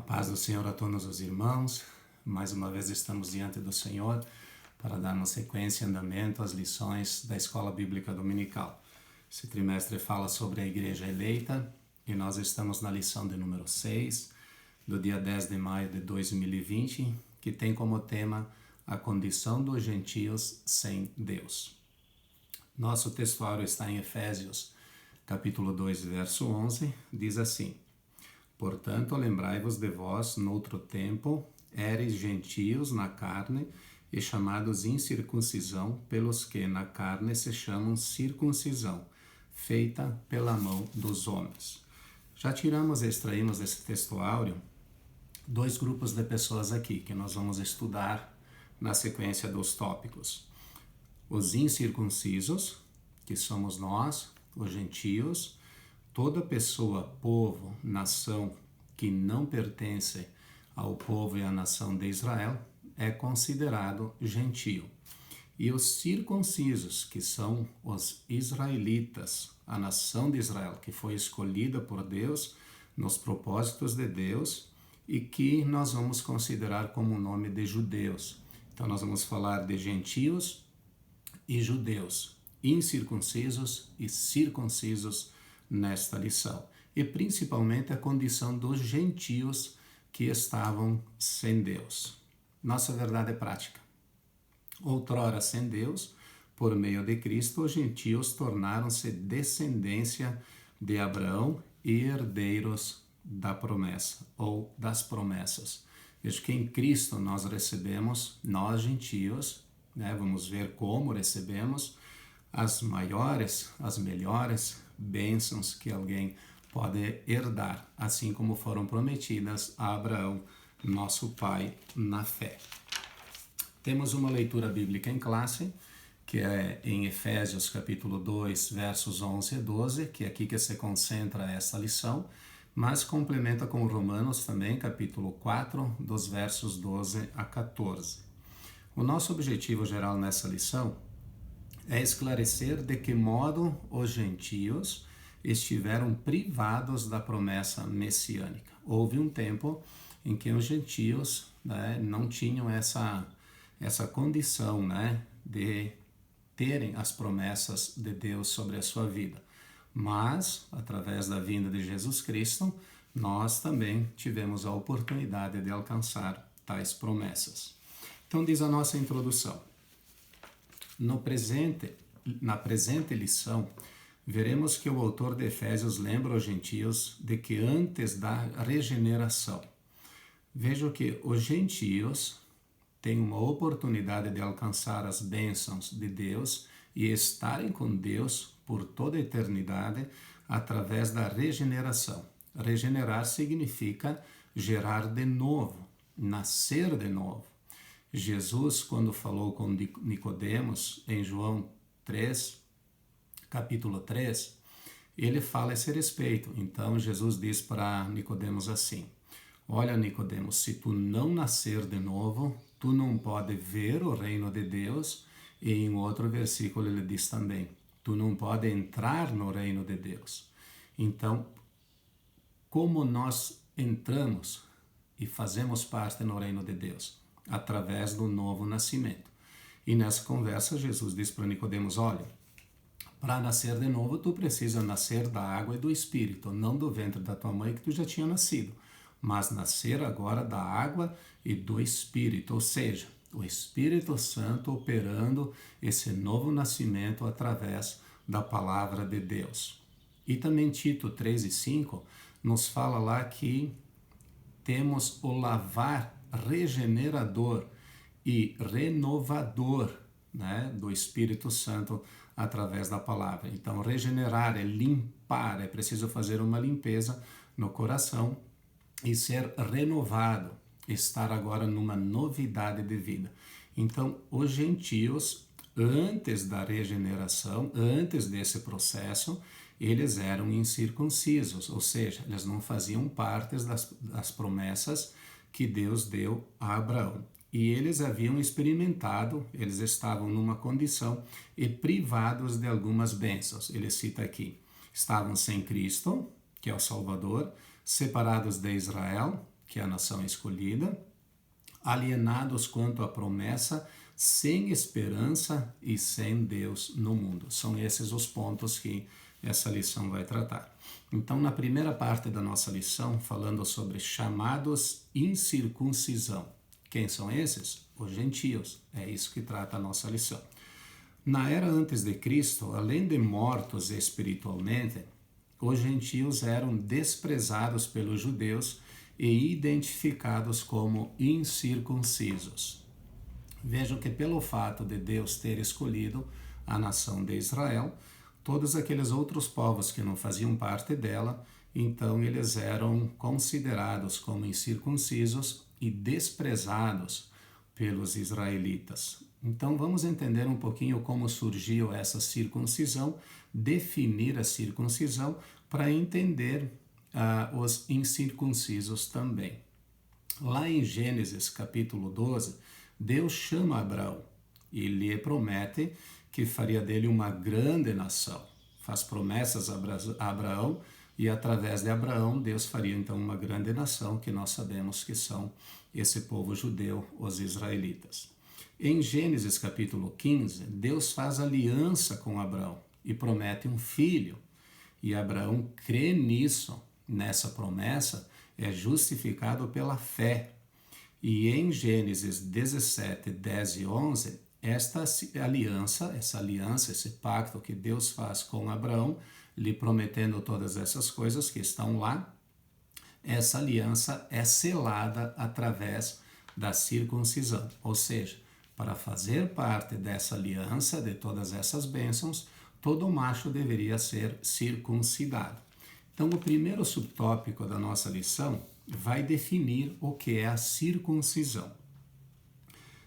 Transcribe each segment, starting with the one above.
paz do Senhor a todos os irmãos. Mais uma vez estamos diante do Senhor para darmos sequência e andamento às lições da Escola Bíblica Dominical. Esse trimestre fala sobre a Igreja Eleita e nós estamos na lição de número 6, do dia 10 de maio de 2020, que tem como tema a condição dos gentios sem Deus. Nosso textuário está em Efésios, capítulo 2, verso 11, diz assim: Portanto, lembrai-vos de vós, noutro tempo, éreis gentios na carne e chamados incircuncisão, pelos que na carne se chamam circuncisão, feita pela mão dos homens. Já tiramos e extraímos desse textuário dois grupos de pessoas aqui, que nós vamos estudar na sequência dos tópicos. Os incircuncisos, que somos nós, os gentios, toda pessoa, povo, nação que não pertence ao povo e à nação de Israel é considerado gentio. E os circuncisos, que são os israelitas, a nação de Israel, que foi escolhida por Deus nos propósitos de Deus e que nós vamos considerar como o nome de judeus. Então nós vamos falar de gentios e judeus, incircuncisos e circuncisos nesta lição. E principalmente a condição dos gentios que estavam sem Deus. Nossa verdade é prática. Outrora sem Deus, por meio de Cristo, os gentios tornaram-se descendência de Abraão e herdeiros da promessa, ou das promessas. Veja que em Cristo nós recebemos, nós gentios, vamos ver como recebemos as maiores, as melhores bênçãos que alguém pode herdar, assim como foram prometidas a Abraão, nosso pai, na fé. Temos uma leitura bíblica em classe, que é em Efésios capítulo 2, versos 11 e 12, que é aqui que se concentra essa lição, mas complementa com Romanos também, capítulo 4, dos versos 12 a 14. O nosso objetivo geral nessa lição é esclarecer de que modo os gentios estiveram privados da promessa messiânica. Houve um tempo em que os gentios não tinham essa condição de terem as promessas de Deus sobre a sua vida. Mas, através da vinda de Jesus Cristo, nós também tivemos a oportunidade de alcançar tais promessas. Então diz a nossa introdução. Na presente lição, veremos que o autor de Efésios lembra aos gentios de que antes da regeneração, vejam que os gentios têm uma oportunidade de alcançar as bênçãos de Deus e estarem com Deus por toda a eternidade através da regeneração. Regenerar significa gerar de novo, nascer de novo. Jesus, quando falou com Nicodemos, em João 3, capítulo 3, ele fala a esse respeito. Então, Jesus diz para Nicodemos assim: Olha, Nicodemos, se tu não nascer de novo, tu não pode ver o reino de Deus. E em outro versículo ele diz também: tu não pode entrar no reino de Deus. Então, como nós entramos e fazemos parte no reino de Deus? Através do novo nascimento. E nessa conversa Jesus diz para Nicodemos: olha, para nascer de novo tu precisa nascer da água e do Espírito, não do ventre da tua mãe que tu já tinha nascido, mas nascer agora da água e do Espírito, ou seja, o Espírito Santo operando esse novo nascimento através da palavra de Deus. E também Tito 3 e 5 nos fala lá que temos o lavar regenerador e renovador do Espírito Santo através da palavra. Então, regenerar é limpar, é preciso fazer uma limpeza no coração e ser renovado, estar agora numa novidade de vida. Então, os gentios, antes da regeneração, antes desse processo, eles eram incircuncisos, ou seja, eles não faziam parte das promessas que Deus deu a Abraão. E eles haviam experimentado, eles estavam numa condição e privados de algumas bênçãos. Ele cita aqui, estavam sem Cristo, que é o Salvador, separados de Israel, que é a nação escolhida, alienados quanto à promessa, sem esperança e sem Deus no mundo. São esses os pontos que essa lição vai tratar. Então, na primeira parte da nossa lição, falando sobre chamados incircuncisão. Quem são esses? Os gentios. É isso que trata a nossa lição. Na era antes de Cristo, além de mortos espiritualmente, os gentios eram desprezados pelos judeus e identificados como incircuncisos. Vejam que pelo fato de Deus ter escolhido a nação de Israel, todos aqueles outros povos que não faziam parte dela, então eles eram considerados como incircuncisos e desprezados pelos israelitas. Então vamos entender um pouquinho como surgiu essa circuncisão, definir a circuncisão para entender os incircuncisos também. Lá em Gênesis capítulo 12, Deus chama Abraão e lhe promete que faria dele uma grande nação. Faz promessas a Abraão e através de Abraão Deus faria então uma grande nação que nós sabemos que são esse povo judeu, os israelitas. Em Gênesis capítulo 15, Deus faz aliança com Abraão e promete um filho. E Abraão crê nisso, nessa promessa, é justificado pela fé. E em Gênesis 17, 10 e 11, essa aliança, esse pacto que Deus faz com Abraão, lhe prometendo todas essas coisas que estão lá, essa aliança é selada através da circuncisão. Ou seja, para fazer parte dessa aliança, de todas essas bênçãos, todo macho deveria ser circuncidado. Então, o primeiro subtópico da nossa lição vai definir o que é a circuncisão.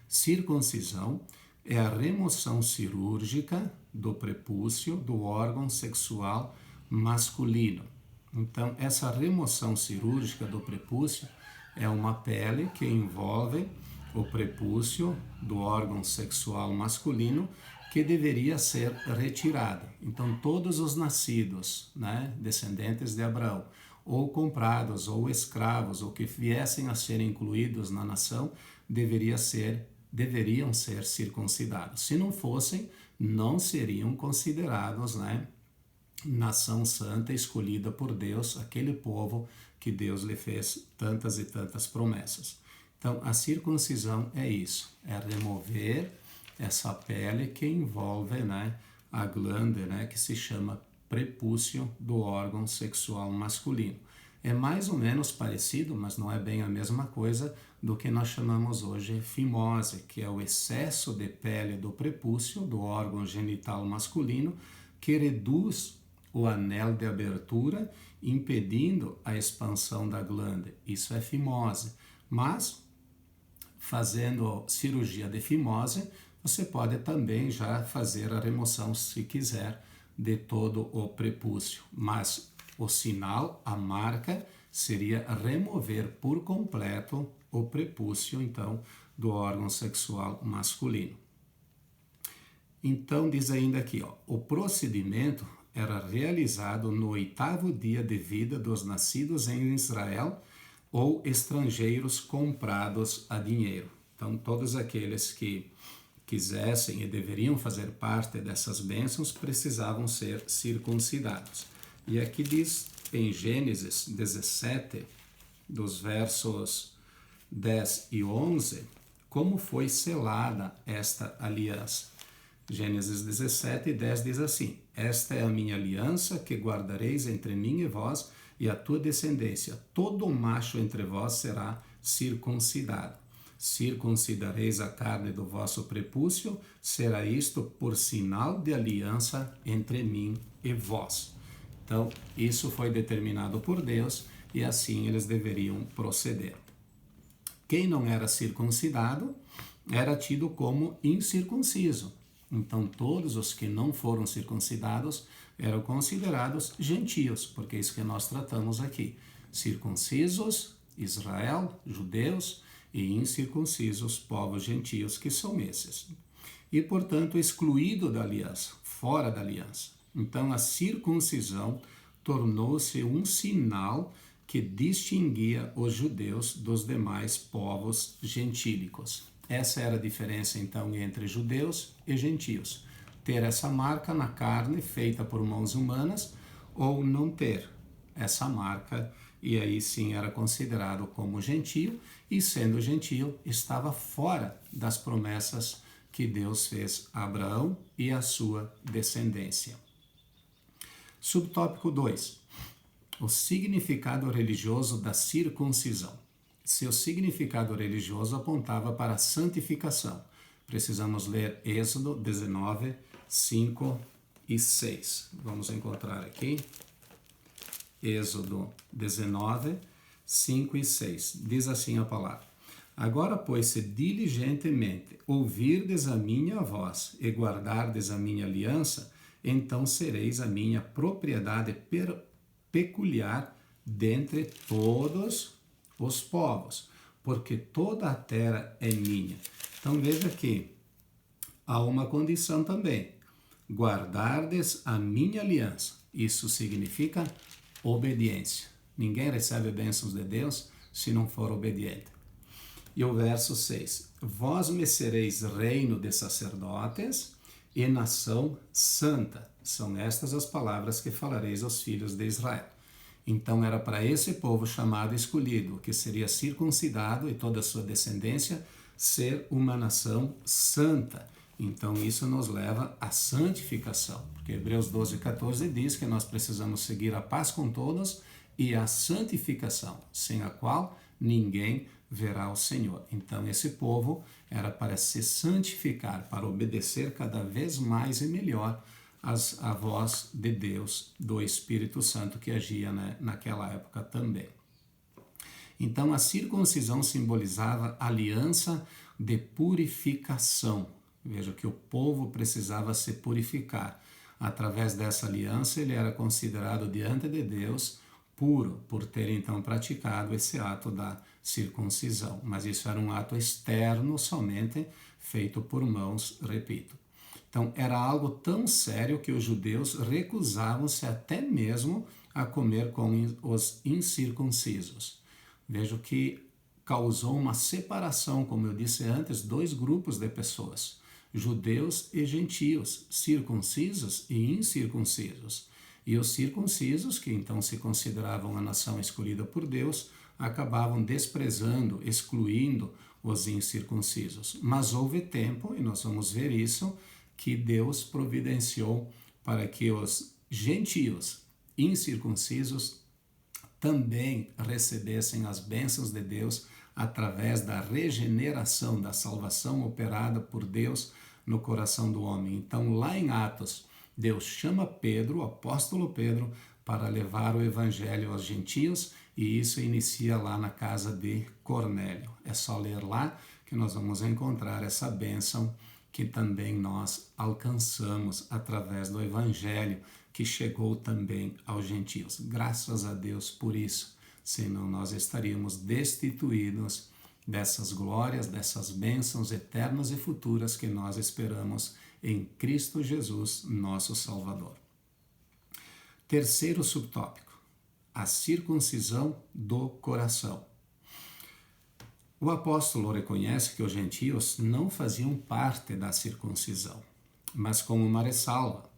Circuncisão é a remoção cirúrgica do prepúcio do órgão sexual masculino. Então, essa remoção cirúrgica do prepúcio é uma pele que envolve o prepúcio do órgão sexual masculino que deveria ser retirada. Então, todos os nascidos, descendentes de Abraão, ou comprados, ou escravos, ou que viessem a ser incluídos na nação, deveriam ser circuncidados. Se não fossem, não seriam considerados, nação santa escolhida por Deus, aquele povo que Deus lhe fez tantas e tantas promessas. Então, a circuncisão é isso, é remover essa pele que envolve a glândula, que se chama prepúcio do órgão sexual masculino. É mais ou menos parecido, mas não é bem a mesma coisa do que nós chamamos hoje fimose, que é o excesso de pele do prepúcio do órgão genital masculino que reduz o anel de abertura, impedindo a expansão da glândula. Isso é fimose. Mas, fazendo cirurgia de fimose, você pode também já fazer a remoção, se quiser, de todo o prepúcio. Mas o sinal, a marca, seria remover por completo o prepúcio, então, do órgão sexual masculino. Então, diz ainda aqui, o procedimento era realizado no 8º dia de vida dos nascidos em Israel ou estrangeiros comprados a dinheiro. Então, todos aqueles que quisessem e deveriam fazer parte dessas bênçãos precisavam ser circuncidados. E aqui diz em Gênesis 17, dos versos 10 e 11, como foi selada esta aliança. Gênesis 17, 10 diz assim: esta é a minha aliança que guardareis entre mim e vós e a tua descendência. Todo macho entre vós será circuncidado. Circuncidareis a carne do vosso prepúcio, será isto por sinal de aliança entre mim e vós. Então, isso foi determinado por Deus e assim eles deveriam proceder. Quem não era circuncidado era tido como incircunciso. Então, todos os que não foram circuncidados eram considerados gentios, porque é isso que nós tratamos aqui. Circuncisos, Israel, judeus, e incircuncisos, povos gentios, que são esses. E, portanto, excluído da aliança, fora da aliança. Então, a circuncisão tornou-se um sinal que distinguia os judeus dos demais povos gentílicos. Essa era a diferença, então, entre judeus e gentios. Ter essa marca na carne feita por mãos humanas ou não ter essa marca, e aí sim era considerado como gentio, e sendo gentio, estava fora das promessas que Deus fez a Abraão e a sua descendência. Subtópico 2. O significado religioso da circuncisão. Seu significado religioso apontava para a santificação. Precisamos ler Êxodo 19, 5 e 6. Vamos encontrar aqui. Êxodo 19, 5 e 6. Diz assim a palavra: Agora, pois, se diligentemente ouvirdes a minha voz e guardardes a minha aliança, então sereis a minha propriedade peculiar dentre todos os povos, porque toda a terra é minha. Então veja que há uma condição também: guardardes a minha aliança. Isso significa obediência. Ninguém recebe bênçãos de Deus se não for obediente. E o verso 6: Vós me sereis reino de sacerdotes e nação santa. São estas as palavras que falareis aos filhos de Israel. Então era para esse povo chamado escolhido, que seria circuncidado e toda a sua descendência, ser uma nação santa. Então isso nos leva à santificação, porque Hebreus 12, 14 diz que nós precisamos seguir a paz com todos e a santificação, sem a qual ninguém verá o Senhor. Então esse povo era para se santificar, para obedecer cada vez mais e melhor a voz de Deus, do Espírito Santo que agia, naquela época também. Então a circuncisão simbolizava aliança de purificação. Veja que o povo precisava se purificar. Através dessa aliança ele era considerado diante de Deus puro, por ter então praticado esse ato da circuncisão. Mas isso era um ato externo somente, feito por mãos, repito. Então, era algo tão sério que os judeus recusavam-se até mesmo a comer com os incircuncisos. Vejo que causou uma separação, como eu disse antes, dois grupos de pessoas, judeus e gentios, circuncisos e incircuncisos. E os circuncisos, que então se consideravam a nação escolhida por Deus, acabavam desprezando, excluindo os incircuncisos. Mas houve tempo, e nós vamos ver isso, que Deus providenciou para que os gentios incircuncisos também recebessem as bênçãos de Deus através da regeneração, da salvação operada por Deus no coração do homem. Então, lá em Atos, Deus chama Pedro, o apóstolo Pedro, para levar o evangelho aos gentios, e isso inicia lá na casa de Cornélio. É só ler lá que nós vamos encontrar essa bênção que também nós alcançamos através do evangelho que chegou também aos gentios. Graças a Deus por isso, senão nós estaríamos destituídos dessas glórias, dessas bênçãos eternas e futuras que nós esperamos em Cristo Jesus, nosso Salvador. Terceiro subtópico: a circuncisão do coração. O apóstolo reconhece que os gentios não faziam parte da circuncisão, mas como uma ressalva.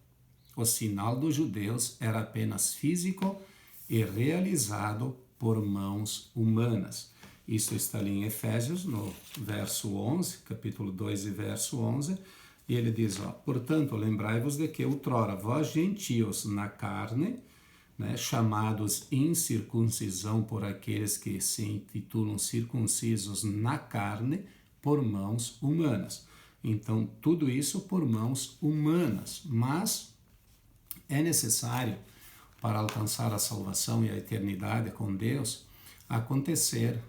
O sinal dos judeus era apenas físico e realizado por mãos humanas. Isso está ali em Efésios, no verso 11, capítulo 2 e verso 11, e ele diz, portanto, lembrai-vos de que outrora vós gentios na carne, chamados incircuncisão por aqueles que se intitulam circuncisos na carne, por mãos humanas. Então, tudo isso por mãos humanas, mas é necessário, para alcançar a salvação e a eternidade com Deus, acontecer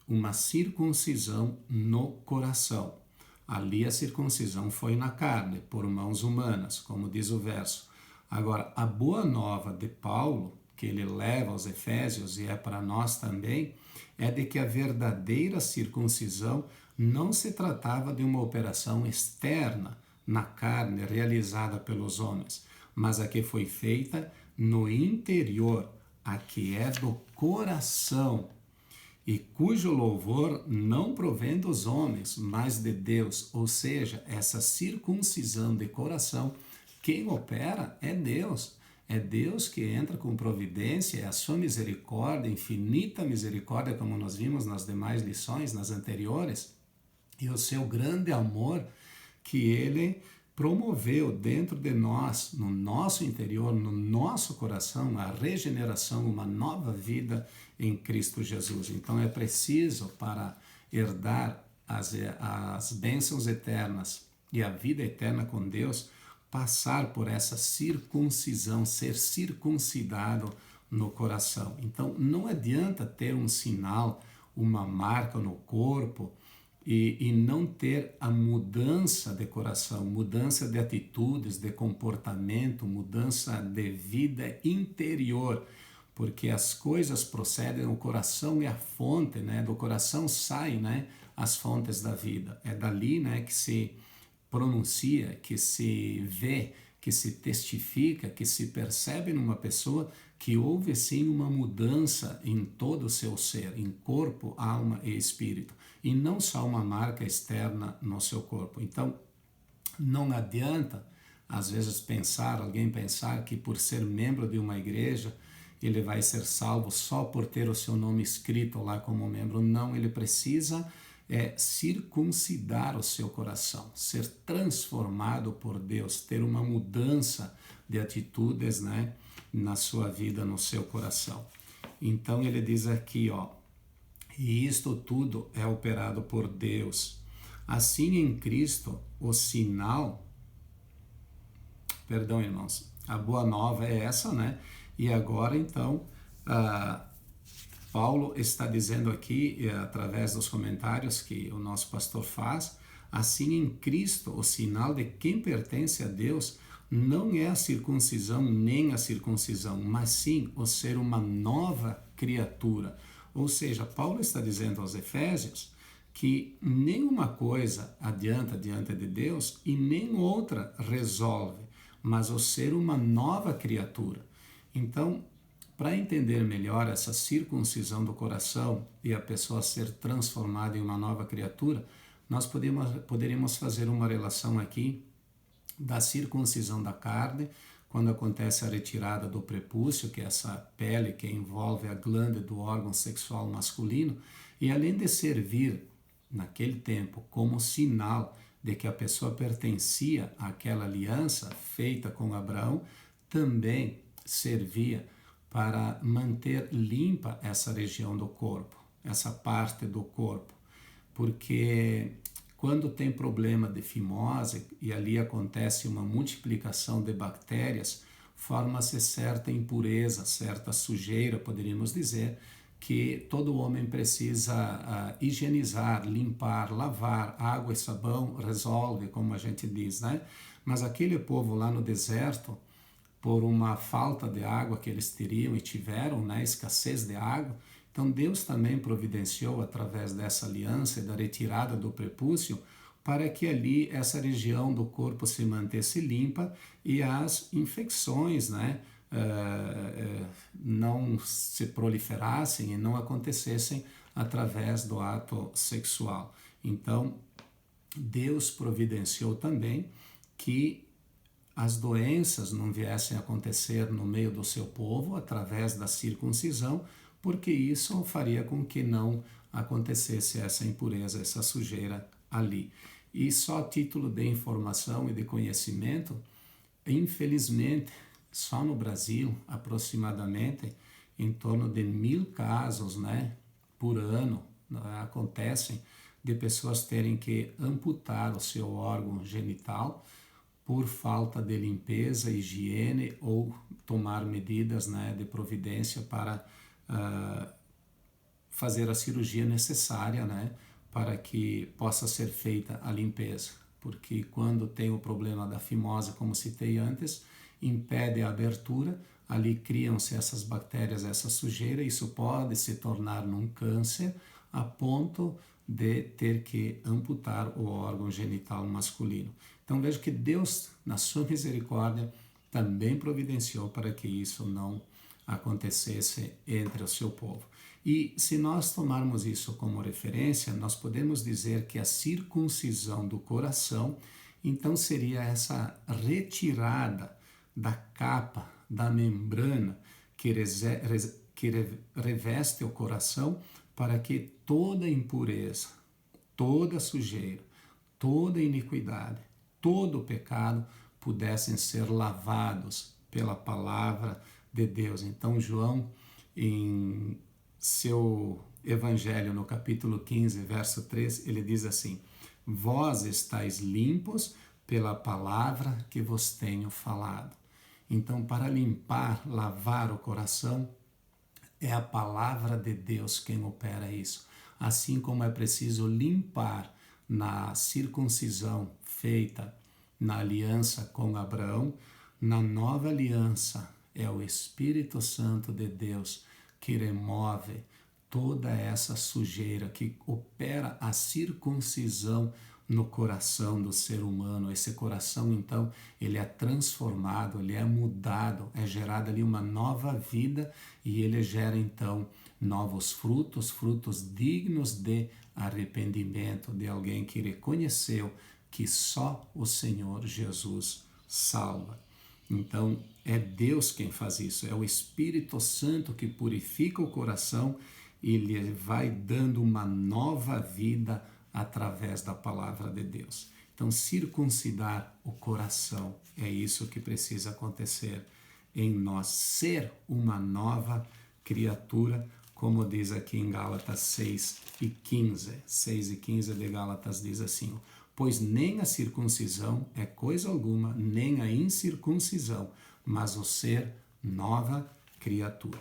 uma circuncisão no coração. Ali a circuncisão foi na carne, por mãos humanas, como diz o verso. Agora, a boa nova de Paulo, que ele leva aos Efésios e é para nós também, é de que a verdadeira circuncisão não se tratava de uma operação externa na carne realizada pelos homens, mas a que foi feita no interior, a que é do coração, e cujo louvor não provém dos homens, mas de Deus. Ou seja, essa circuncisão de coração, quem opera é Deus. É Deus que entra com providência, é a sua misericórdia, infinita misericórdia, como nós vimos nas demais lições, nas anteriores, e o seu grande amor que ele promoveu dentro de nós, no nosso interior, no nosso coração, a regeneração, uma nova vida em Cristo Jesus. Então é preciso, para herdar as bênçãos eternas e a vida eterna com Deus, passar por essa circuncisão, ser circuncidado no coração. Então não adianta ter um sinal, uma marca no corpo, e não ter a mudança de coração, mudança de atitudes, de comportamento, mudança de vida interior, porque as coisas procedem, o coração é a fonte, né? Do coração saem, né, as fontes da vida. É dali, né, que se pronuncia, que se vê, que se testifica, que se percebe numa pessoa que houve sim uma mudança em todo o seu ser, em corpo, alma e espírito, e não só uma marca externa no seu corpo. Então, não adianta, às vezes, alguém pensar que por ser membro de uma igreja, ele vai ser salvo só por ter o seu nome escrito lá como membro. Não, ele precisa circuncidar o seu coração, ser transformado por Deus, ter uma mudança de atitudes, né, na sua vida, no seu coração. Então ele diz aqui, e isto tudo é operado por Deus. Assim em Cristo, o sinal, perdão irmãos, a boa nova é essa, né? E agora então, Paulo está dizendo aqui, através dos comentários que o nosso pastor faz, assim em Cristo, o sinal de quem pertence a Deus não é a circuncisão nem a circuncisão, mas sim o ser uma nova criatura. Ou seja, Paulo está dizendo aos Efésios que nenhuma coisa adianta diante de Deus e nem outra resolve, mas o ser uma nova criatura. Então, para entender melhor essa circuncisão do coração e a pessoa ser transformada em uma nova criatura, nós poderíamos fazer uma relação aqui da circuncisão da carne, quando acontece a retirada do prepúcio, que é essa pele que envolve a glândula do órgão sexual masculino, e além de servir, naquele tempo, como sinal de que a pessoa pertencia àquela aliança feita com Abraão, também servia para manter limpa essa região do corpo, essa parte do corpo, porque quando tem problema de fimose e ali acontece uma multiplicação de bactérias, forma-se certa impureza, certa sujeira, poderíamos dizer, que todo homem precisa higienizar, limpar, lavar. Água e sabão resolve, como a gente diz, né? Mas aquele povo lá no deserto, por uma falta de água que eles teriam e tiveram, né, escassez de água, então Deus também providenciou através dessa aliança e da retirada do prepúcio para que ali essa região do corpo se mantesse limpa e as infecções, né, não se proliferassem e não acontecessem através do ato sexual. Então Deus providenciou também que as doenças não viessem a acontecer no meio do seu povo através da circuncisão, porque isso faria com que não acontecesse essa impureza, essa sujeira ali. E só a título de informação e de conhecimento, infelizmente, só no Brasil, aproximadamente, em torno de 1.000 casos, né, por ano, acontecem de pessoas terem que amputar o seu órgão genital por falta de limpeza, higiene ou tomar medidas, né, de providência para fazer a cirurgia necessária, né, para que possa ser feita a limpeza. Porque quando tem o problema da fimose, como citei antes, impede a abertura, ali criam-se essas bactérias, essa sujeira, isso pode se tornar num câncer a ponto de ter que amputar o órgão genital masculino. Então veja que Deus, na sua misericórdia, também providenciou para que isso não acontecesse entre o seu povo. E se nós tomarmos isso como referência, nós podemos dizer que a circuncisão do coração, então seria essa retirada da capa, da membrana que reveste o coração, para que toda impureza, toda sujeira, toda iniquidade, todo pecado pudessem ser lavados pela palavra de Deus. Então João, em seu evangelho, no capítulo 15, verso 3, ele diz assim: vós estáis limpos pela palavra que vos tenho falado. Então, para limpar, lavar o coração, é a palavra de Deus quem opera isso. Assim como é preciso limpar na circuncisão feita na aliança com Abraão, na nova aliança é o Espírito Santo de Deus que remove toda essa sujeira, que opera a circuncisão no coração do ser humano. Esse coração, então, ele é transformado, ele é mudado, é gerada ali uma nova vida, e ele gera, então, novos frutos, frutos dignos de arrependimento, de alguém que reconheceu que só o Senhor Jesus salva. Então, é Deus quem faz isso, é o Espírito Santo que purifica o coração e lhe vai dando uma nova vida através da palavra de Deus. Então, circuncidar o coração, é isso que precisa acontecer em nós, ser uma nova criatura, como diz aqui em Gálatas 6:15. 6:15 de Gálatas diz assim: pois nem a circuncisão é coisa alguma, nem a incircuncisão, mas o ser nova criatura.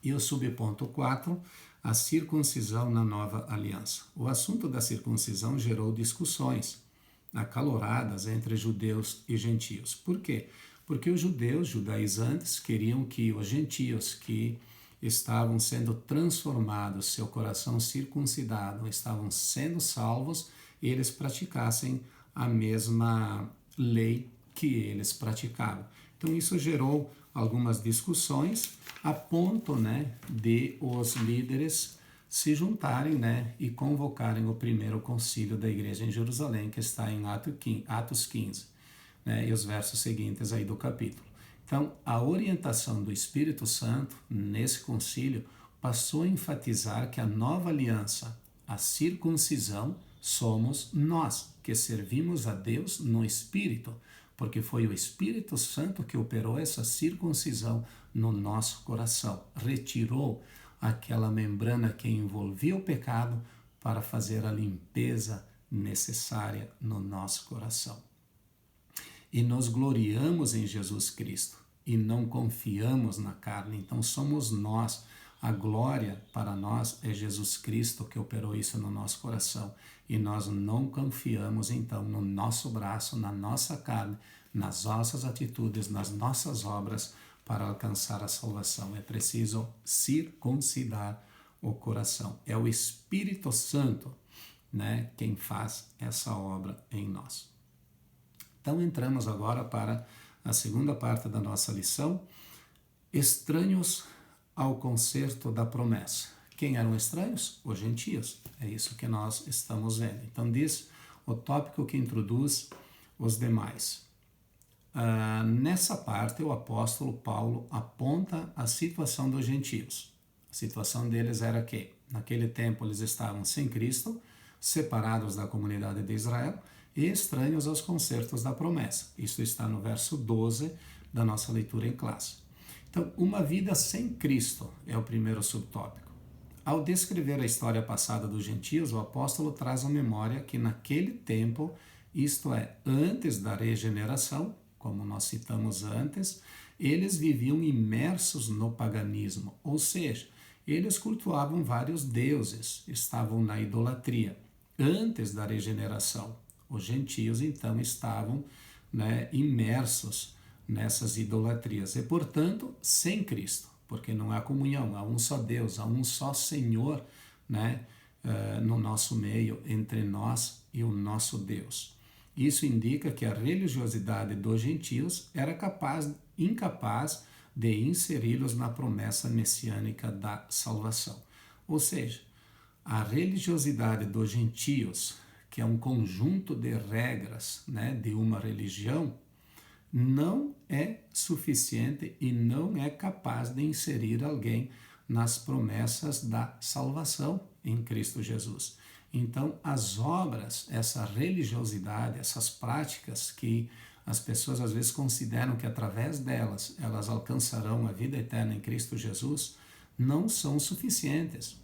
E o subponto 4, a circuncisão na nova aliança. O assunto da circuncisão gerou discussões acaloradas entre judeus e gentios. Por quê? Porque os judeus, judaizantes, queriam que os gentios que estavam sendo transformados, seu coração circuncidado, estavam sendo salvos, eles praticassem a mesma lei que eles praticavam. Então isso gerou algumas discussões, a ponto, de os líderes se juntarem, e convocarem o primeiro concílio da igreja em Jerusalém, que está em Atos 15, e os versos seguintes aí do capítulo. Então, a orientação do Espírito Santo nesse concílio passou a enfatizar que a nova aliança, a circuncisão, somos nós, que servimos a Deus no Espírito, porque foi o Espírito Santo que operou essa circuncisão no nosso coração, retirou aquela membrana que envolvia o pecado para fazer a limpeza necessária no nosso coração. E nos gloriamos em Jesus Cristo e não confiamos na carne, então somos nós. A glória para nós é Jesus Cristo que operou isso no nosso coração, e nós não confiamos então no nosso braço, na nossa carne, nas nossas atitudes, nas nossas obras para alcançar a salvação. É preciso circuncidar o coração. É o Espírito Santo, quem faz essa obra em nós. Então entramos agora para a segunda parte da nossa lição, estranhos ao concerto da promessa. Quem eram estranhos? Os gentios. É isso que nós estamos vendo. Então diz o tópico que introduz os demais. Nessa parte, o apóstolo Paulo aponta a situação dos gentios. A situação deles era que, naquele tempo, eles estavam sem Cristo, separados da comunidade de Israel e estranhos aos concertos da promessa. Isso está no verso 12 da nossa leitura em classe. Então, uma vida sem Cristo é o primeiro subtópico. Ao descrever a história passada dos gentios, o apóstolo traz à memória que naquele tempo, isto é, antes da regeneração, como nós citamos antes, eles viviam imersos no paganismo, ou seja, eles cultuavam vários deuses, estavam na idolatria. Antes da regeneração, os gentios então estavam imersos nessas idolatrias e, portanto, sem Cristo, porque não há comunhão, há um só Deus, há um só Senhor no nosso meio, entre nós e o nosso Deus. Isso indica que a religiosidade dos gentios era incapaz de inseri-los na promessa messiânica da salvação. Ou seja, a religiosidade dos gentios, que é um conjunto de regras, né, de uma religião, não é suficiente e não é capaz de inserir alguém nas promessas da salvação em Cristo Jesus. Então, as obras, essa religiosidade, essas práticas que as pessoas às vezes consideram que através delas elas alcançarão a vida eterna em Cristo Jesus, não são suficientes.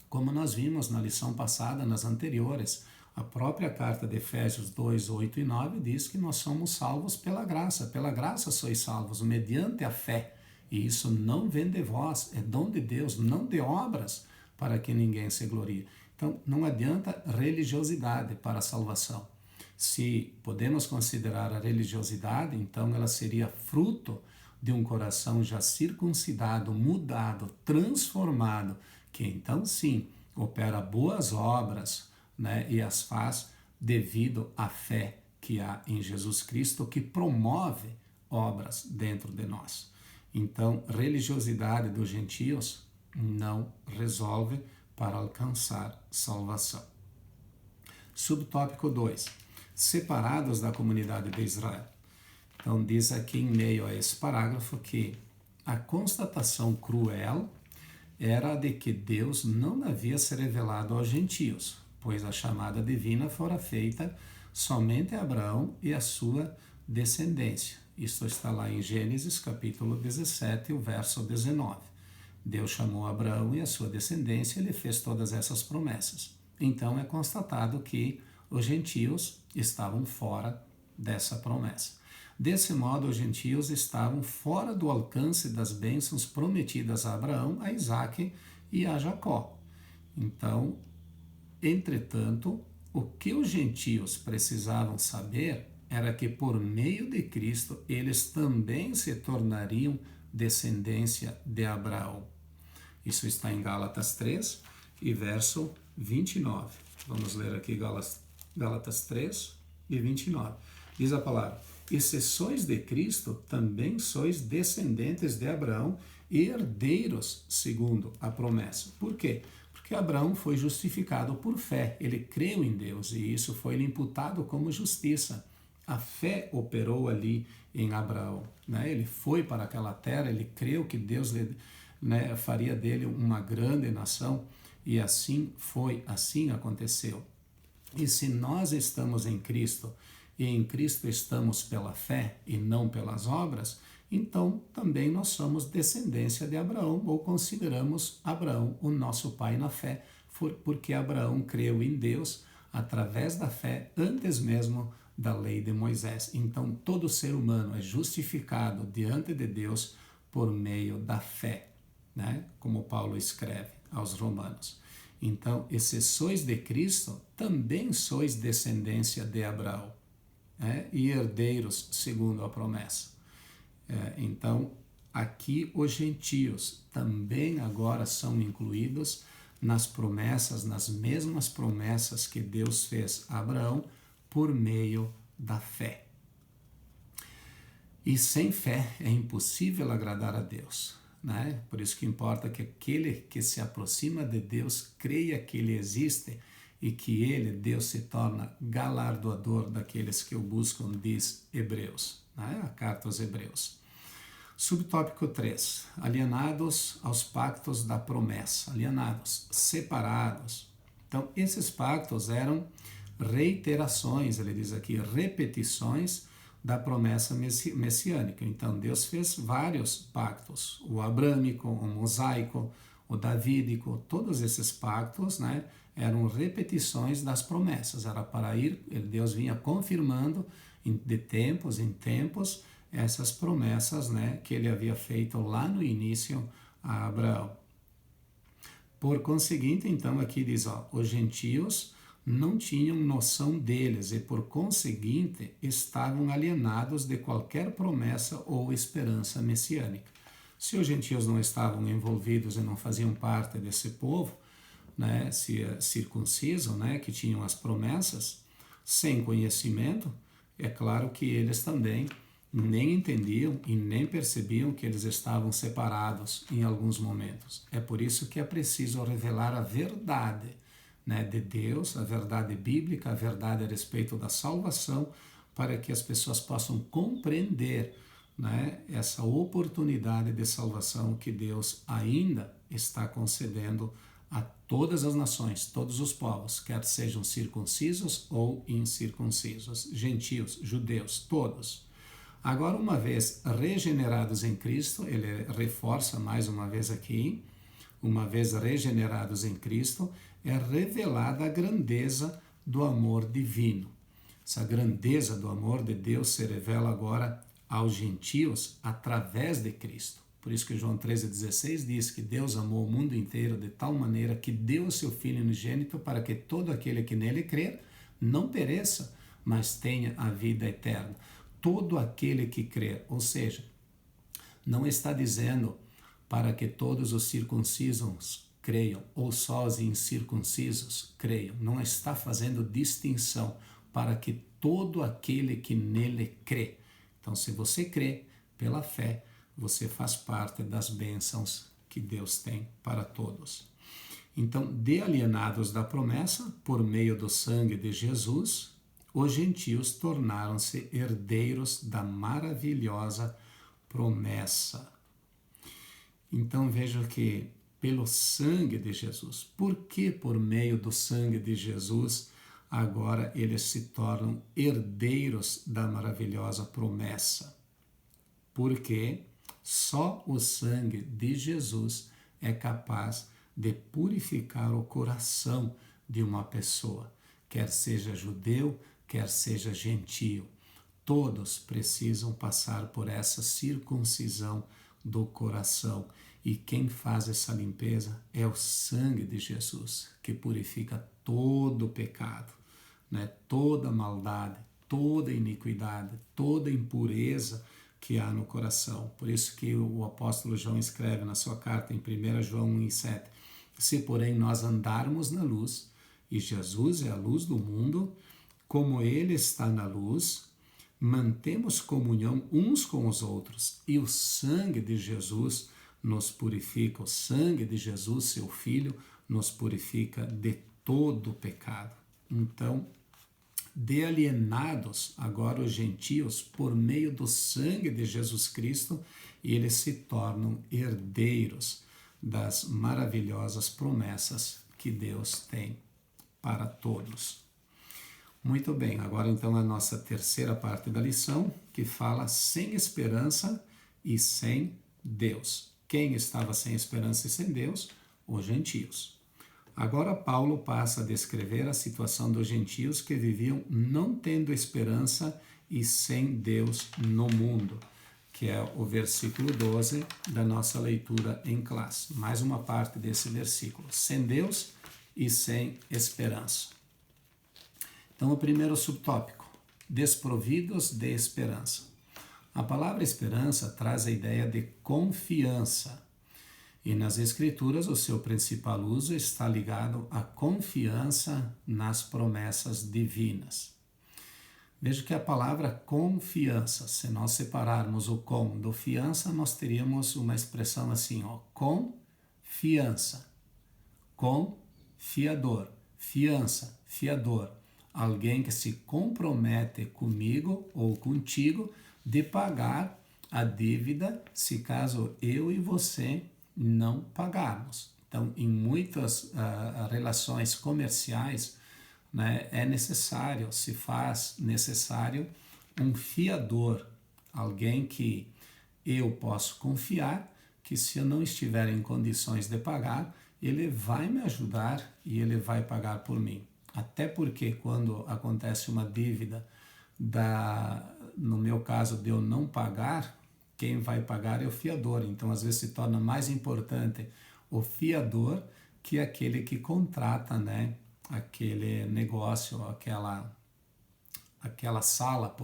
Como nós vimos na lição passada, nas anteriores, a própria carta de Efésios 2, 8 e 9 diz que nós somos salvos pela graça sois salvos, mediante a fé. E isso não vem de vós, é dom de Deus, não de obras, para que ninguém se glorie. Então, não adianta religiosidade para a salvação. Se podemos considerar a religiosidade, então ela seria fruto de um coração já circuncidado, mudado, transformado, que então sim opera boas obras, né, e as faz devido à fé que há em Jesus Cristo, que promove obras dentro de nós. Então, religiosidade dos gentios não resolve para alcançar salvação. Subtópico 2. Separados da comunidade de Israel. Então, diz aqui em meio a esse parágrafo que a constatação cruel era a de que Deus não havia se revelado aos gentios, pois a chamada divina fora feita somente a Abraão e a sua descendência. Isto está lá em Gênesis capítulo 17, o verso 19. Deus chamou Abraão e a sua descendência e ele fez todas essas promessas. Então é constatado que os gentios estavam fora dessa promessa. Desse modo, os gentios estavam fora do alcance das bênçãos prometidas a Abraão, a Isaque e a Jacó. Então, entretanto, o que os gentios precisavam saber era que por meio de Cristo eles também se tornariam descendência de Abraão. Isso está em Gálatas 3 e verso 29. Vamos ler aqui Gálatas 3 e 29. Diz a palavra: e se sois de Cristo, também sois descendentes de Abraão e herdeiros segundo a promessa. Por quê? Porque Abraão foi justificado por fé, ele creu em Deus e isso foi lhe imputado como justiça. A fé operou ali em Abraão, né? Ele foi para aquela terra, ele creu que Deus faria dele uma grande nação e assim foi, assim aconteceu. E se nós estamos em Cristo e em Cristo estamos pela fé e não pelas obras, então também nós somos descendência de Abraão, ou consideramos Abraão o nosso pai na fé, porque Abraão creu em Deus através da fé antes mesmo da lei de Moisés. Então todo ser humano é justificado diante de Deus por meio da fé, né? Como Paulo escreve aos Romanos. Então, e se sois de Cristo, também sois descendência de Abraão, né? E herdeiros segundo a promessa. Então, aqui os gentios também agora são incluídos nas promessas, nas mesmas promessas que Deus fez a Abraão por meio da fé. E sem fé é impossível agradar a Deus, né? Por isso que importa que aquele que se aproxima de Deus creia que Ele existe e que Ele, Deus, se torna galardoador daqueles que o buscam, diz Hebreus, né? A carta aos Hebreus. Subtópico 3. Alienados aos pactos da promessa. Alienados, separados. Então, esses pactos eram reiterações, ele diz aqui, repetições da promessa messiânica. Então, Deus fez vários pactos. O abrâmico, o mosaico, o davídico, todos esses pactos, né, eram repetições das promessas. Era para ir, Deus vinha confirmando de tempos em tempos essas promessas, né, que ele havia feito lá no início a Abraão. Por conseguinte, então, aqui diz, os gentios não tinham noção deles e, por conseguinte, estavam alienados de qualquer promessa ou esperança messiânica. Se os gentios não estavam envolvidos e não faziam parte desse povo, né, circunciso, né, que tinham as promessas, sem conhecimento, é claro que eles também nem entendiam e nem percebiam que eles estavam separados em alguns momentos. É por isso que é preciso revelar a verdade, né, de Deus, a verdade bíblica, a verdade a respeito da salvação, para que as pessoas possam compreender, né, essa oportunidade de salvação que Deus ainda está concedendo a todas as nações, todos os povos, quer sejam circuncisos ou incircuncisos, gentios, judeus, todos. Agora, uma vez regenerados em Cristo, ele reforça mais uma vez aqui, uma vez regenerados em Cristo, é revelada a grandeza do amor divino. Essa grandeza do amor de Deus se revela agora aos gentios através de Cristo. Por isso que João 13,16 diz que Deus amou o mundo inteiro de tal maneira que deu o seu Filho unigênito para que todo aquele que nele crer não pereça, mas tenha a vida eterna. Todo aquele que crer, ou seja, não está dizendo para que todos os circuncisos creiam ou só os incircuncisos creiam. Não está fazendo distinção para que todo aquele que nele crê. Então, se você crê pela fé, você faz parte das bênçãos que Deus tem para todos. Então, de alienados da promessa, por meio do sangue de Jesus, os gentios tornaram-se herdeiros da maravilhosa promessa. Então veja que pelo sangue de Jesus, por que por meio do sangue de Jesus agora eles se tornam herdeiros da maravilhosa promessa? Porque só o sangue de Jesus é capaz de purificar o coração de uma pessoa, quer seja judeu, quer seja gentio. Todos precisam passar por essa circuncisão do coração. E quem faz essa limpeza é o sangue de Jesus, que purifica todo o pecado, né? Toda maldade, toda iniquidade, toda impureza que há no coração. Por isso que o apóstolo João escreve na sua carta em 1 João 1,7: se porém nós andarmos na luz, e Jesus é a luz do mundo, como ele está na luz, mantemos comunhão uns com os outros, e o sangue de Jesus nos purifica, o sangue de Jesus, seu Filho, nos purifica de todo o pecado. Então, de alienados agora os gentios, por meio do sangue de Jesus Cristo, eles se tornam herdeiros das maravilhosas promessas que Deus tem para todos. Muito bem, agora então a nossa terceira parte da lição, que fala sem esperança e sem Deus. Quem estava sem esperança e sem Deus? Os gentios. Agora Paulo passa a descrever a situação dos gentios que viviam não tendo esperança e sem Deus no mundo, que é o versículo 12 da nossa leitura em classe. Mais uma parte desse versículo, sem Deus e sem esperança. Então, o primeiro subtópico, desprovidos de esperança. A palavra esperança traz a ideia de confiança. E nas Escrituras, o seu principal uso está ligado à confiança nas promessas divinas. Veja que a palavra confiança, se nós separarmos o com do fiança, nós teríamos uma expressão assim, ó, confiança, confiador, fiança, fiador. Alguém que se compromete comigo ou contigo de pagar a dívida se caso eu e você não pagarmos. Então, em muitas relações comerciais, né, se faz necessário um fiador, alguém que eu posso confiar, que se eu não estiver em condições de pagar, ele vai me ajudar e ele vai pagar por mim. Até porque quando acontece uma dívida, no meu caso de eu não pagar, quem vai pagar é o fiador. Então, às vezes, se torna mais importante o fiador que aquele que contrata, né, aquele negócio, aquela sala,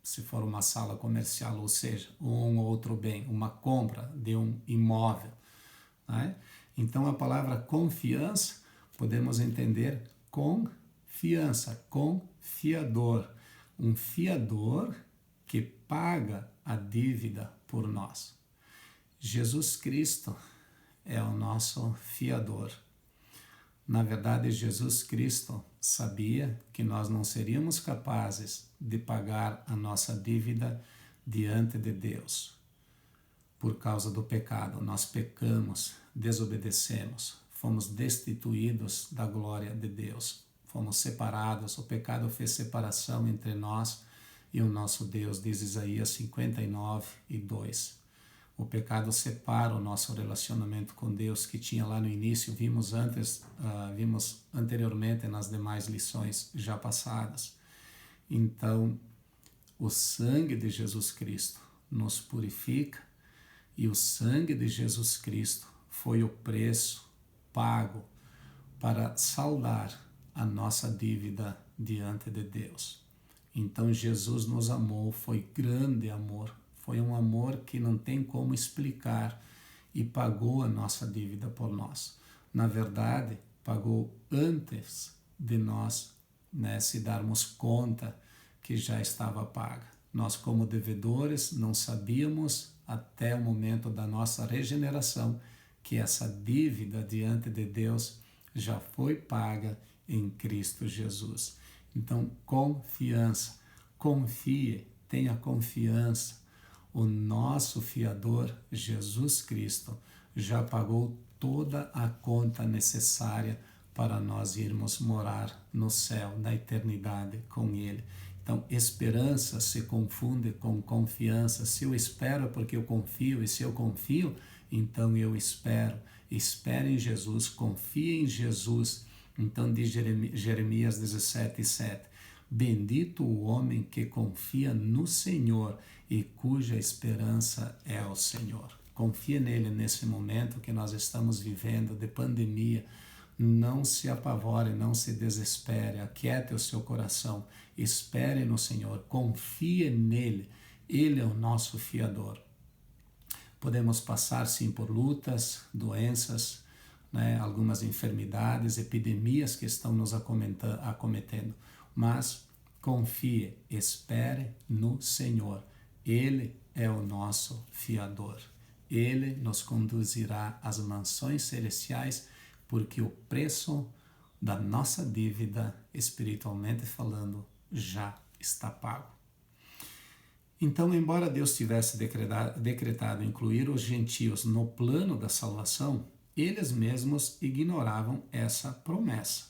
se for uma sala comercial, ou seja, um ou outro bem, uma compra de um imóvel, né? Então, a palavra confiança, podemos entender confiança, confiador. Um fiador que paga a dívida por nós. Jesus Cristo é o nosso fiador. Na verdade, Jesus Cristo sabia que nós não seríamos capazes de pagar a nossa dívida diante de Deus. Por causa do pecado, nós pecamos, desobedecemos, fomos destituídos da glória de Deus, fomos separados, o pecado fez separação entre nós e o nosso Deus, diz Isaías 59:2. O pecado separa o nosso relacionamento com Deus, que tinha lá no início, vimos anteriormente nas demais lições já passadas. Então, o sangue de Jesus Cristo nos purifica e o sangue de Jesus Cristo foi o preço pago para saldar a nossa dívida diante de Deus. Então, Jesus nos amou, foi grande amor. Foi um amor que não tem como explicar e pagou a nossa dívida por nós. Na verdade, pagou antes de nós, se darmos conta que já estava paga. Nós, como devedores, não sabíamos até o momento da nossa regeneração que essa dívida diante de Deus já foi paga em Cristo Jesus. Então, confiança, confie, tenha confiança. O nosso fiador, Jesus Cristo, já pagou toda a conta necessária para nós irmos morar no céu, na eternidade com Ele. Então, esperança se confunde com confiança. Se eu espero é porque eu confio, e se eu confio, então eu espero. Espere em Jesus, confie em Jesus. Então, diz Jeremias 17:7. Bendito o homem que confia no Senhor e cuja esperança é o Senhor. Confia nele nesse momento que nós estamos vivendo de pandemia. Não se apavore, não se desespere, aquiete o seu coração, espere no Senhor, confie nele, ele é o nosso fiador. Podemos passar sim por lutas, doenças, algumas enfermidades, epidemias que estão nos acometendo, mas confie, espere no Senhor. Ele é o nosso fiador. Ele nos conduzirá às mansões celestiais, porque o preço da nossa dívida, espiritualmente falando, já está pago. Então, embora Deus tivesse decretado incluir os gentios no plano da salvação, eles mesmos ignoravam essa promessa.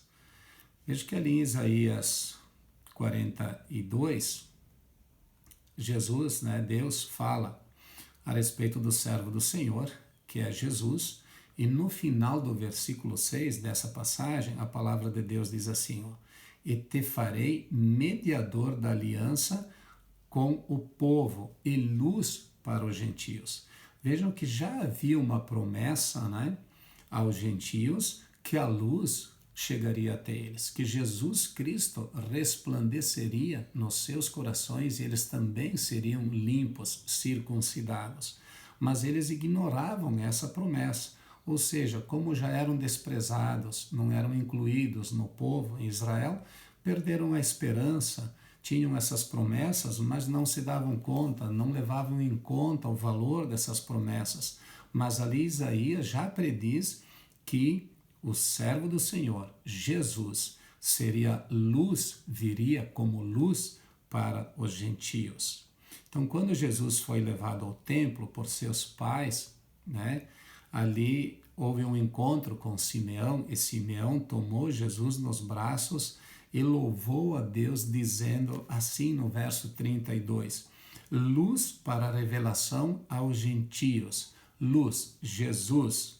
Veja que ali em Isaías 42, Jesus, Deus fala a respeito do servo do Senhor, que é Jesus, e no final do versículo 6 dessa passagem, a palavra de Deus diz assim, e te farei mediador da aliança com o povo e luz para os gentios. Vejam que já havia uma promessa, aos gentios, que a luz chegaria até eles, que Jesus Cristo resplandeceria nos seus corações e eles também seriam limpos, circuncidados. Mas eles ignoravam essa promessa, ou seja, como já eram desprezados, não eram incluídos no povo em Israel, perderam a esperança, tinham essas promessas, mas não se davam conta, não levavam em conta o valor dessas promessas. Mas ali Isaías já prediz que o servo do Senhor, Jesus, seria luz, viria como luz para os gentios. Então, quando Jesus foi levado ao templo por seus pais, ali houve um encontro com Simeão, e Simeão tomou Jesus nos braços e louvou a Deus, dizendo assim no verso 32, luz para a revelação aos gentios, luz, Jesus.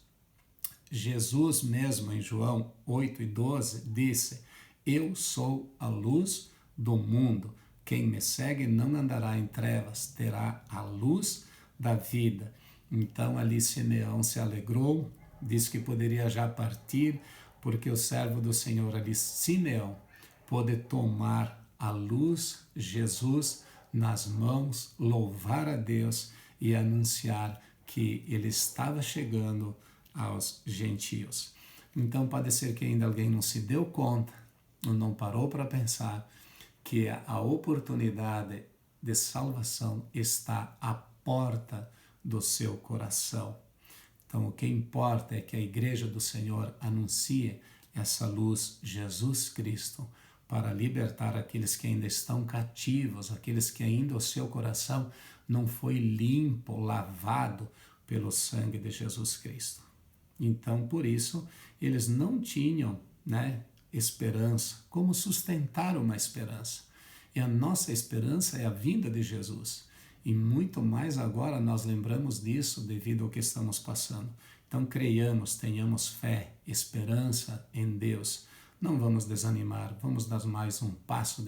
Jesus mesmo, em João 8:12, disse, eu sou a luz do mundo. Quem me segue não andará em trevas, terá a luz da vida. Então ali Simeão se alegrou, disse que poderia já partir, porque o servo do Senhor ali, Simeão, pôde tomar a luz, Jesus, nas mãos, louvar a Deus e anunciar que ele estava chegando aos gentios. Então pode ser que ainda alguém não se deu conta, ou não parou para pensar que a oportunidade de salvação está à porta do seu coração. Então, o que importa é que a igreja do Senhor anuncie essa luz, Jesus Cristo, para libertar aqueles que ainda estão cativos, aqueles que ainda o seu coração não foi limpo, lavado pelo sangue de Jesus Cristo. Então, por isso, eles não tinham, esperança. Como sustentar uma esperança? E a nossa esperança é a vinda de Jesus. E muito mais agora nós lembramos disso devido ao que estamos passando. Então creiamos, tenhamos fé, esperança em Deus. Não vamos desanimar, vamos dar mais um passo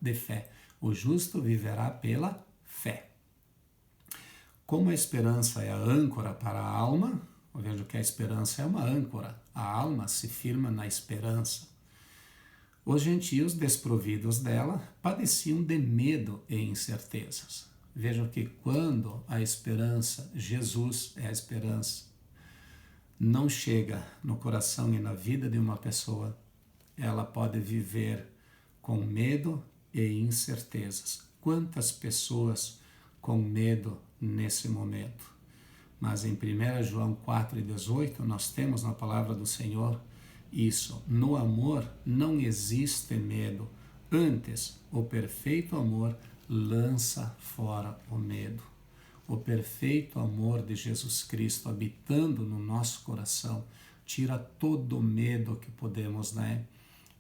de fé. O justo viverá pela fé. Como a esperança é a âncora para a alma, eu vejo que a esperança é uma âncora. A alma se firma na esperança. Os gentios, desprovidos dela, padeciam de medo e incertezas. Vejam que quando a esperança, Jesus é a esperança, não chega no coração e na vida de uma pessoa, ela pode viver com medo e incertezas. Quantas pessoas com medo nesse momento? Mas em 1 João 4,18 nós temos na palavra do Senhor isso. No amor não existe medo. Antes, o perfeito amor lança fora o medo. O perfeito amor de Jesus Cristo habitando no nosso coração tira todo o medo que podemos,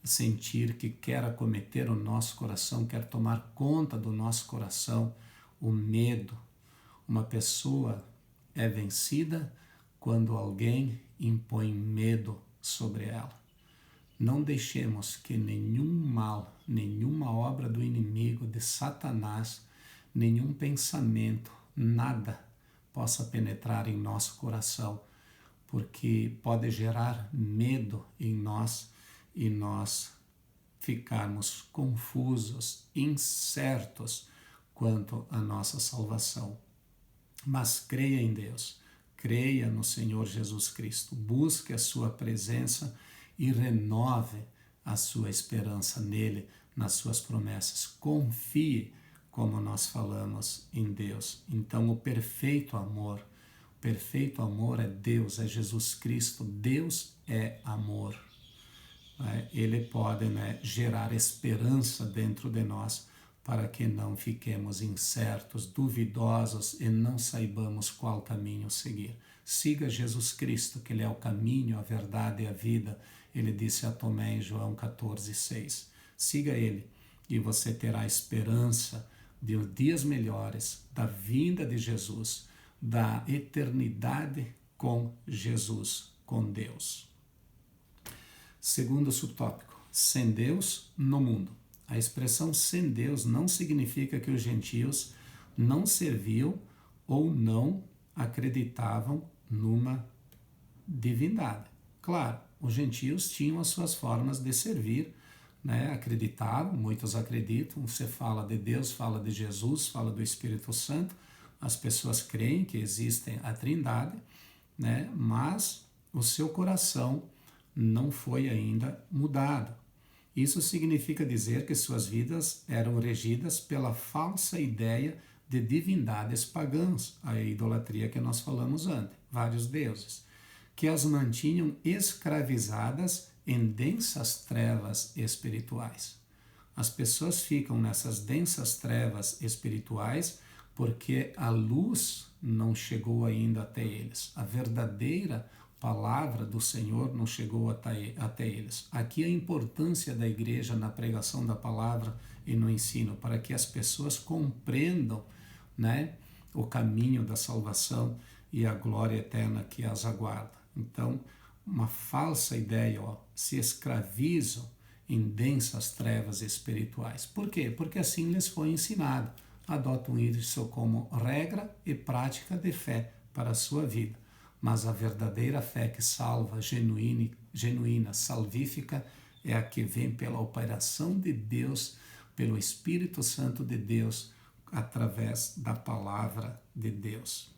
sentir, que quer acometer o nosso coração, quer tomar conta do nosso coração. O medo. Uma pessoa é vencida quando alguém impõe medo sobre ela. Não deixemos que nenhum mal, nenhuma obra do inimigo, de Satanás, nenhum pensamento, nada possa penetrar em nosso coração, porque pode gerar medo em nós e nós ficarmos confusos, incertos quanto à nossa salvação. Mas creia em Deus, creia no Senhor Jesus Cristo, busque a sua presença e renove a sua esperança nele, nas suas promessas. Confie, como nós falamos, em Deus. Então, o perfeito amor é Deus, é Jesus Cristo. Deus é amor. Ele pode, gerar esperança dentro de nós, para que não fiquemos incertos, duvidosos e não saibamos qual caminho seguir. Siga Jesus Cristo, que Ele é o caminho, a verdade e a vida. Ele disse a Tomé em João 14,6. Siga Ele e você terá esperança de dias melhores, da vinda de Jesus, da eternidade com Jesus, com Deus. Segundo subtópico, sem Deus no mundo. A expressão sem Deus não significa que os gentios não serviam ou não acreditavam numa divindade. Claro, os gentios tinham as suas formas de servir, acreditavam, muitos acreditam, você fala de Deus, fala de Jesus, fala do Espírito Santo, as pessoas creem que existem a Trindade, mas o seu coração não foi ainda mudado. Isso significa dizer que suas vidas eram regidas pela falsa ideia de divindades pagãs, a idolatria que nós falamos antes, vários deuses, que as mantinham escravizadas em densas trevas espirituais. As pessoas ficam nessas densas trevas espirituais porque a luz não chegou ainda até eles. A verdadeira palavra do Senhor não chegou até eles. Aqui a importância da igreja na pregação da palavra e no ensino, para que as pessoas compreendam, o caminho da salvação e a glória eterna que as aguarda. Então, uma falsa ideia, se escravizam em densas trevas espirituais. Por quê? Porque assim lhes foi ensinado. Adotam isso como regra e prática de fé para a sua vida. Mas a verdadeira fé que salva, genuína, salvífica, é a que vem pela operação de Deus, pelo Espírito Santo de Deus, através da palavra de Deus.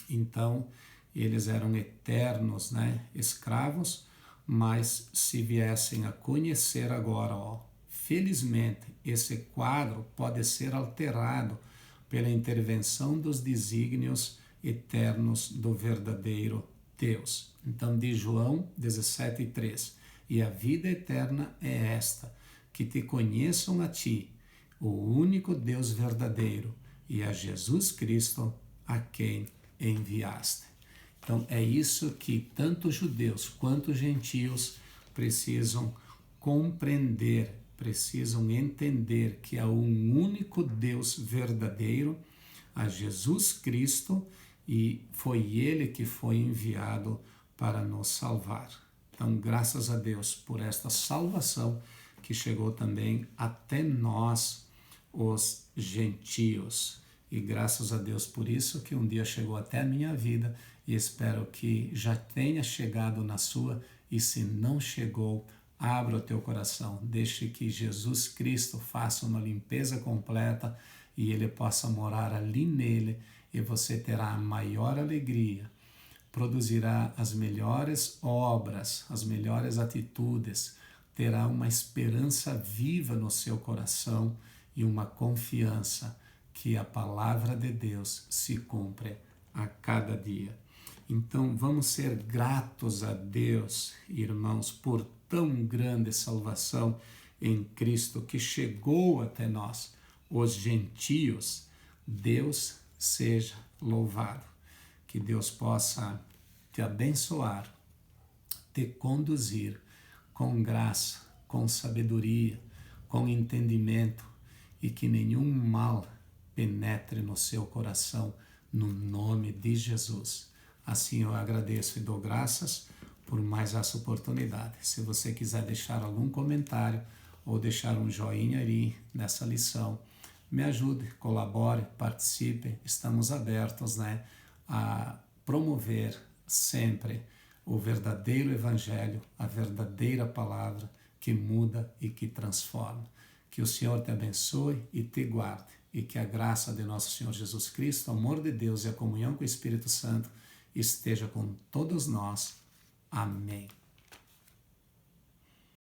Então, eles eram eternos, escravos, mas se viessem a conhecer agora, felizmente, esse quadro pode ser alterado pela intervenção dos desígnios eternos do verdadeiro Deus. Então, de João 17:3, e a vida eterna é esta, que te conheçam a ti, o único Deus verdadeiro, e a Jesus Cristo, a quem enviaste. Então, é isso que tanto judeus quanto gentios precisam compreender, precisam entender que há um único Deus verdadeiro, a Jesus Cristo, e foi Ele que foi enviado para nos salvar. Então, graças a Deus por esta salvação que chegou também até nós, os gentios. E graças a Deus por isso que um dia chegou até a minha vida e espero que já tenha chegado na sua, e se não chegou, abra o teu coração, deixe que Jesus Cristo faça uma limpeza completa e Ele possa morar ali nele, e você terá a maior alegria, produzirá as melhores obras, as melhores atitudes, terá uma esperança viva no seu coração e uma confiança que a palavra de Deus se cumpre a cada dia. Então vamos ser gratos a Deus, irmãos, por tão grande salvação em Cristo que chegou até nós, os gentios. Deus seja louvado. Que Deus possa te abençoar, te conduzir com graça, com sabedoria, com entendimento, e que nenhum mal penetre no seu coração, no nome de Jesus. Assim eu agradeço e dou graças por mais essa oportunidade. Se você quiser deixar algum comentário ou deixar um joinha aí nessa lição, me ajude, colabore, participe. Estamos abertos, a promover sempre o verdadeiro evangelho, a verdadeira palavra que muda e que transforma. Que o Senhor te abençoe e te guarde, e que a graça de nosso Senhor Jesus Cristo, o amor de Deus e a comunhão com o Espírito Santo esteja com todos nós. Amém.